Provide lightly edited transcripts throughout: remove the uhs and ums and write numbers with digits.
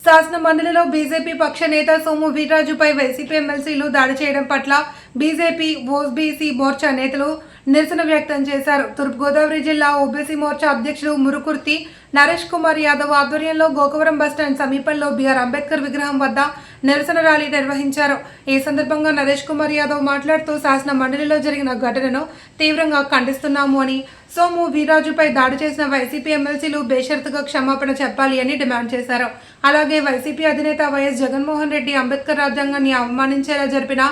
శాసన మండలిలో బీజేపీ పక్ష నేత సోము వీర్రాజుపై వైసీపీ ఎమ్మెల్సీలు దాడి చేయడం పట్ల బీజేపీ ఓబీసీ మోర్చా నేతలు నిరసన వ్యక్తం చేశారు. తూర్పుగోదావరి జిల్లా ఓబీసీ మోర్చా అధ్యక్షుడు మురుకుర్తి నరేష్ కుమార్ యాదవ్ ఆధ్వర్యంలో గోకవరం బస్టాండ్ సమీపంలో బీఆర్ అంబేద్కర్ విగ్రహం వద్ద నిరసన ర్యాలీ నిర్వహించారు. ఈ సందర్భంగా నరేష్ కుమార్ యాదవ్ మాట్లాడుతూ శాసన మండలిలో జరిగిన ఘటనను తీవ్రంగా ఖండిస్తున్నాము అని, సోము వీర్రాజుపై దాడి చేసిన వైసీపీ ఎమ్మెల్సీలు బేషరతుగా క్షమాపణ చెప్పాలి అని డిమాండ్ చేశారు. అలాగే వైసీపీ అధినేత వైఎస్ జగన్మోహన్ రెడ్డి అంబేద్కర్ రాజ్యాంగాన్ని అవమానించేలా జరిపిన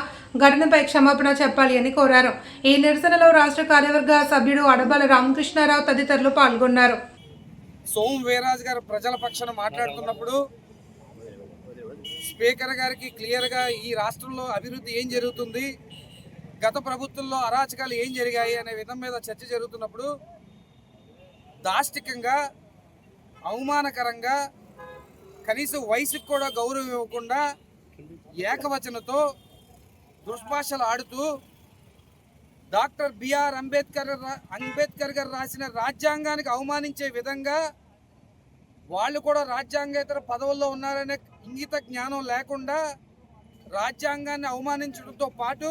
ఘటనపై క్షమాపణ చెప్పాలి అని కోరారు. ఈ నిరసనలో రాష్ట్ర కార్యవర్గ సభ్యుడు అడబాల రామకృష్ణారావు తదితరులు పాల్గొన్నారు. సోము వీర్రాజు గారు ప్రజల పక్షాన మాట్లాడుతున్నప్పుడు స్పీకర్ గారికి క్లియర్గా ఈ రాష్ట్రంలో అభివృద్ధి ఏం జరుగుతుంది, గత ప్రభుత్వంలో అరాచకాలు ఏం జరిగాయి అనే విధం మీద చర్చ జరుగుతున్నప్పుడు దాష్టికంగా, అవమానకరంగా, కనీసం వయసుకు కూడా గౌరవం ఇవ్వకుండా ఏకవచనతో దుష్భాషలు ఆడుతూ డాక్టర్ బిఆర్ అంబేద్కర్ గారు రాసిన రాజ్యాంగానికి అవమానించే విధంగా, వాళ్ళు కూడా రాజ్యాంగేతర పదవుల్లో ఉన్నారనే ఇంగిత జ్ఞానం లేకుండా రాజ్యాంగాన్ని అవమానించడంతో పాటు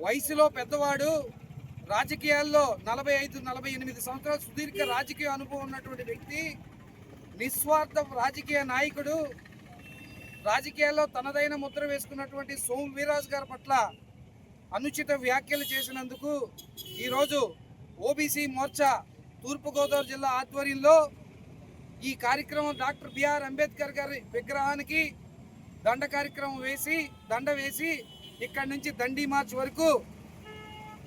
వయసులో పెద్దవాడు, రాజకీయాల్లో 45-48 సంవత్సరాల సుదీర్ఘ రాజకీయ అనుభవం ఉన్నటువంటి వ్యక్తి, నిస్వార్థ రాజకీయ నాయకుడు, రాజకీయాల్లో తనదైన ముద్ర వేసుకున్నటువంటి సోము వీర్రాజు గారి పట్ల అనుచిత వ్యాఖ్యలు చేసినందుకు ఈరోజు ఓబీసీ మోర్చా తూర్పుగోదావరి జిల్లా ఆధ్వర్యంలో ఈ కార్యక్రమం డాక్టర్ బిఆర్ అంబేద్కర్ గారి విగ్రహానికి దండ వేసి ఇక్కడి నుంచి దండి మార్చ్ వరకు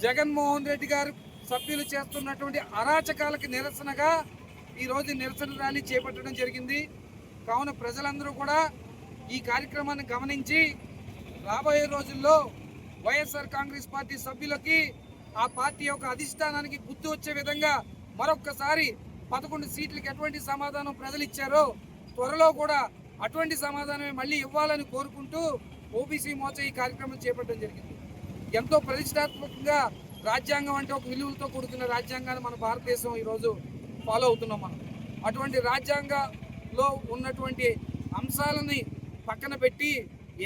జగన్మోహన్ రెడ్డి గారు సభ్యులు చేస్తున్నటువంటి అరాచకాలకి నిరసనగా ఈరోజు నిరసన ర్యాలీ చేపట్టడం జరిగింది. కావున ప్రజలందరూ కూడా ఈ కార్యక్రమాన్ని గమనించి రాబోయే రోజుల్లో వైఎస్ఆర్ కాంగ్రెస్ పార్టీ సభ్యులకి, ఆ పార్టీ యొక్క అధిష్టానానికి గుర్తు వచ్చే విధంగా మరొక్కసారి 11 సీట్లకి ఎటువంటి సమాధానం ప్రజలు ఇచ్చారో త్వరలో కూడా అటువంటి సమాధానమే మళ్ళీ ఇవ్వాలని కోరుకుంటూ ఓబీసీ మోర్చా ఈ కార్యక్రమం చేపట్టడం జరిగింది. ఎంతో ప్రతిష్టాత్మకంగా రాజ్యాంగం అంటే ఒక విలువలతో కూడుకున్న రాజ్యాంగాన్ని మన భారతదేశం ఈరోజు ఫాలో అవుతున్నాం. మనం అటువంటి రాజ్యాంగంలో ఉన్నటువంటి అంశాలని పక్కన పెట్టి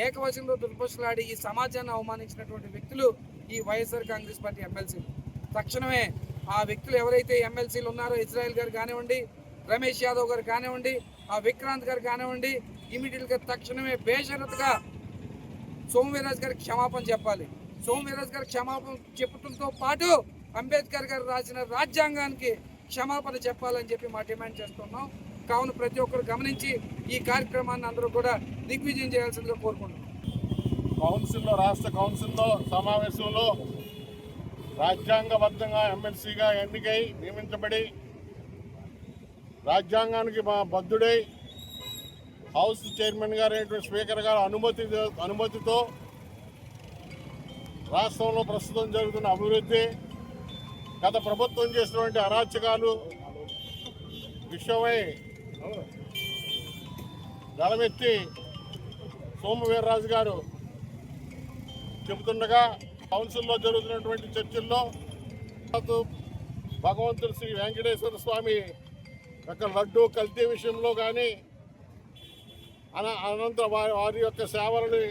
ఏకవచనంలో దుర్భాషలాడి ఈ సమాజాన్ని అవమానించినటువంటి వ్యక్తులు ఈ వైఎస్ఆర్ కాంగ్రెస్ పార్టీ ఎమ్మెల్సీలు. తక్షణమే ఆ వ్యక్తులు ఎవరైతే ఎమ్మెల్సీలు ఉన్నారో, ఇజ్రాయెల్ గారు కానివ్వండి, రమేష్ యాదవ్ గారు కానివ్వండి, ఆ విక్రాంత్ గారు కానివ్వండి, ఇమీడియట్గా తక్షణమే బేషరతుగా సోము వీర్రాజు గారికి క్షమాపణ చెప్పాలి. సోము వీర్రాజు గారికి క్షమాపణ చెప్పడంతో పాటు అంబేద్కర్ గారు రాసిన రాజ్యాంగానికి క్షమాపణ చెప్పాలని చెప్పి మా డిమాండ్ చేస్తున్నాం. కావున ప్రతి ఒక్కరు గమనించి ఈ కార్యక్రమాన్ని అందరూ కూడా దిగ్విజయం చేయాల్సిందిగా కోరుకుంటున్నాం. రాష్ట్ర కౌన్సిల్లో సమావేశంలో రాజ్యాంగబద్ధంగా ఎమ్మెల్సీగా ఎన్నికై నియమించబడి రాజ్యాంగానికి బద్ధుడై హౌస్ చైర్మన్ గారు స్పీకర్ గారు అనుమతితో రాష్ట్రంలో ప్రస్తుతం జరుగుతున్న అభివృద్ధి, గత ప్రభుత్వం చేసినటువంటి అరాచకాలు విషయమై గలమెత్తి సోము వీర్రాజు గారు చెబుతుండగా కౌన్సిల్లో జరుగుతున్నటువంటి చర్చల్లో భగవంతుడు శ్రీ వెంకటేశ్వర స్వామి యొక్క లడ్డూ కల్తీ విషయంలో కానీ, అనంతరం వారి యొక్క సేవలని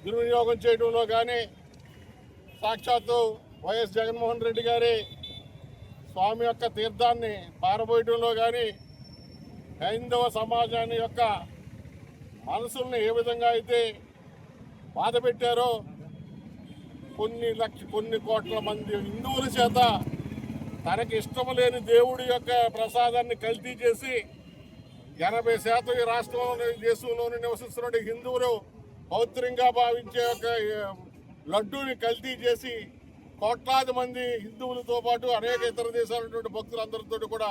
దుర్వినియోగం చేయడంలో కానీ, సాక్షాత్తు వైఎస్ జగన్మోహన్ రెడ్డి గారి స్వామి యొక్క తీర్థాన్ని పారబోయడంలో కానీ, హైందవ సమాజాన్ని యొక్క మనసుల్ని ఏ విధంగా అయితే బాధ పెట్టారో, కొన్ని కోట్ల మంది హిందువుల చేత తనకి ఇష్టం లేని దేవుడి యొక్క ప్రసాదాన్ని కల్తీ చేసి 80% ఈ రాష్ట్రంలో, దేశంలోని నివసిస్తున్న హిందువులు పవిత్రంగా భావించే ఒక లడ్డూని కల్తీ చేసి కోట్లాది మంది హిందువులతో పాటు అనేక ఇతర దేశాలైనటువంటి భక్తులందరితో కూడా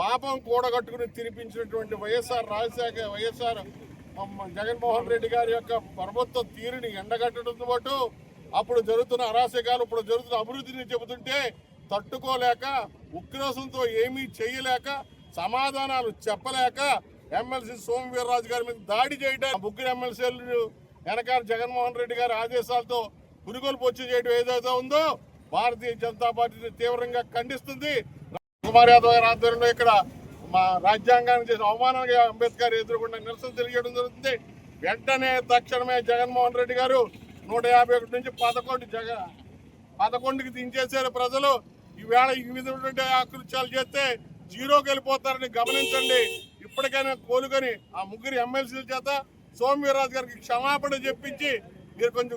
పాపం కూడగట్టుకుని తినిపించినటువంటి వైఎస్ఆర్ జగన్మోహన్ రెడ్డి గారి యొక్క ప్రభుత్వ తీరుని ఎండగట్టడంతో పాటు అప్పుడు జరుగుతున్న అరాచకాలు, ఇప్పుడు జరుగుతున్న అభివృద్ధిని చెబుతుంటే తట్టుకోలేక, ఉక్రోషంతో ఏమీ చేయలేక, సమాధానాలు చెప్పలేక ఎమ్మెల్సీ సోము వీర్రాజు గారి మీద దాడి చేయడం, ముగ్గురు ఎమ్మెల్సీలు వెనకాల జగన్మోహన్ రెడ్డి గారి ఆదేశాలతో పురుగోలు పొచ్చి చేయడం ఏదైతే ఉందో భారతీయ జనతా పార్టీ తీవ్రంగా ఖండిస్తుంది. కుమార్ యాదవ్ గారి ఆధ్వర్యంలో ఇక్కడ మా రాజ్యాంగాన్ని చేసిన అవమానంగా అంబేద్కర్ ఎదుర్కొన్న నిరసన తెలియజేయడం జరుగుతుంది. వెంటనే తక్షణమే జగన్మోహన్ రెడ్డి గారు 151 నుంచి 11కి దించేశారు ప్రజలు. ఈవేళ ఈ విధమైనటువంటి ఆకృత్యాలు చేస్తే జీరోకి వెళ్ళిపోతారని గమనించండి. ఇప్పటికైనా కోలుకొని ఆ ముగ్గురు ఎమ్మెల్సీల చేత సోమవీర్రాజు గారికి క్షమాపణ చెప్పించి మీరు కొంచెం